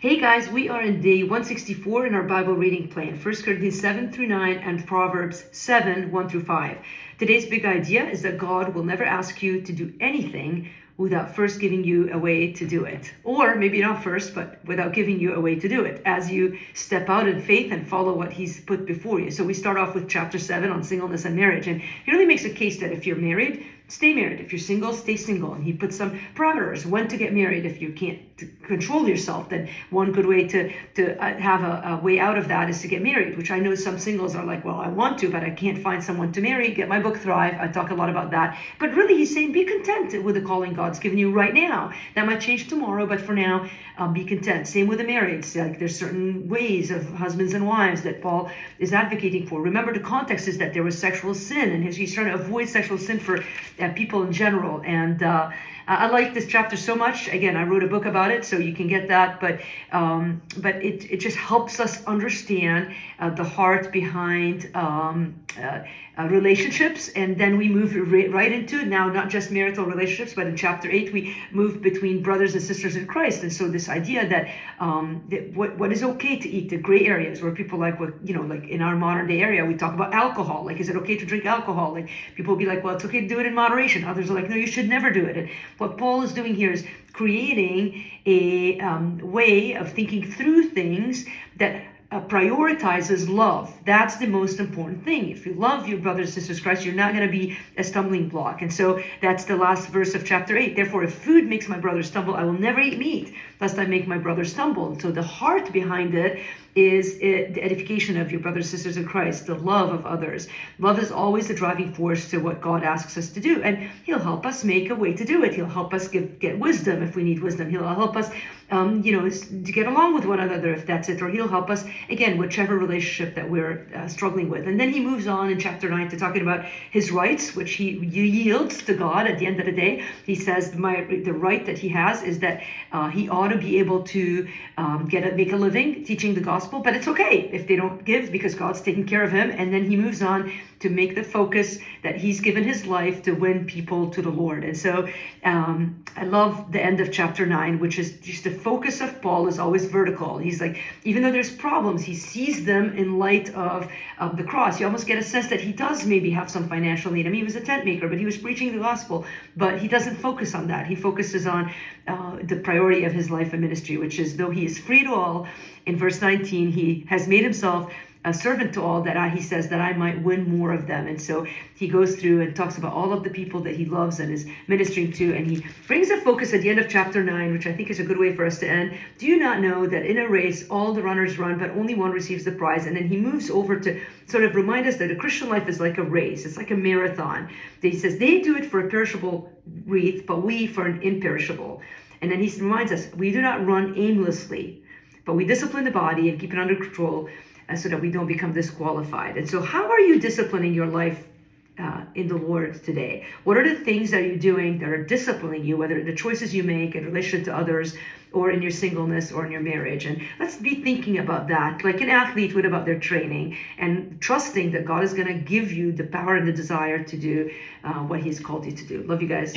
Hey guys, we are in day 164 in our Bible reading plan, 1 Corinthians 7 through 9 and Proverbs 7, 1 through 5. Today's big idea is that God will never ask you to do anything without first giving you a way to do it. Or maybe not first, but without giving you a way to do it as you step out in faith and follow what he's put before you. So we start off with chapter 7 on singleness and marriage. And he really makes a case that if you're married, stay married. If you're single, stay single. And he puts some parameters when to get married. If you can't control yourself, then one good way to have a way out of that is to get married, which I know some singles are like, well, I want to, but I can't find someone to marry. Get my book, Thrive. I talk a lot about that. But really, he's saying be content with the calling God's given you right now. That might change tomorrow, but for now, be content. Same with the marriage. Like there's certain ways of husbands and wives that Paul is advocating for. Remember, the context is that there was sexual sin, and he's trying to avoid sexual sin for people in general. And I like this chapter so much. Again, I wrote a book about it, so you can get that. But it just helps us understand the heart behind relationships, and then we move right into it now, not just marital relationships, but in chapter 8 we move between brothers and sisters in Christ. And so this idea that what is okay to eat, the gray areas where people like like in our modern day area we talk about alcohol, like is it okay to drink alcohol? Like people will be like, well, it's okay to do it in moderation. Others are like, no, you should never do it. And what Paul is doing here is creating a way of thinking through things that prioritizes love. That's the most important thing. If you love your brothers and sisters in Christ, you're not going to be a stumbling block. And so that's the last verse of chapter 8. Therefore, if food makes my brother stumble, I will never eat meat, lest I make my brother stumble. And so the heart behind it is the edification of your brothers and sisters in Christ, the love of others. Love is always the driving force to what God asks us to do. And he'll help us make a way to do it. He'll help us get wisdom if we need wisdom. He'll help us, to get along with one another if that's it. Or he'll help us, again, whichever relationship that we're struggling with. And then he moves on in chapter 9 to talking about his rights, which he yields to God at the end of the day. He says the right that he has is that he ought to be able to make a living teaching the gospel. But it's okay if they don't give because God's taking care of him. And then he moves on to make the focus that he's given his life to win people to the Lord. And so I love the end of chapter 9, which is just the focus of Paul is always vertical. He's like, even though there's problems, he sees them in light of the cross. You almost get a sense that he does maybe have some financial need. I mean, he was a tent maker, but he was preaching the gospel. But he doesn't focus on that. He focuses on the priority of his life and ministry, which is though he is free to all, in verse 19, he has made himself a servant to all, that he says that I might win more of them. And so he goes through and talks about all of the people that he loves and is ministering to. And he brings a focus at the end of chapter 9, which I think is a good way for us to end. Do you not know that in a race, all the runners run, but only one receives the prize? And then he moves over to sort of remind us that the Christian life is like a race. It's like a marathon. He says they do it for a perishable wreath, but we for an imperishable. And then he reminds us, we do not run aimlessly, but we discipline the body and keep it under control so that we don't become disqualified. And so how are you disciplining your life in the Lord today? What are the things that you're doing that are disciplining you, whether the choices you make in relation to others or in your singleness or in your marriage? And let's be thinking about that, like an athlete would about their training, and trusting that God is going to give you the power and the desire to do what he's called you to do. Love you guys.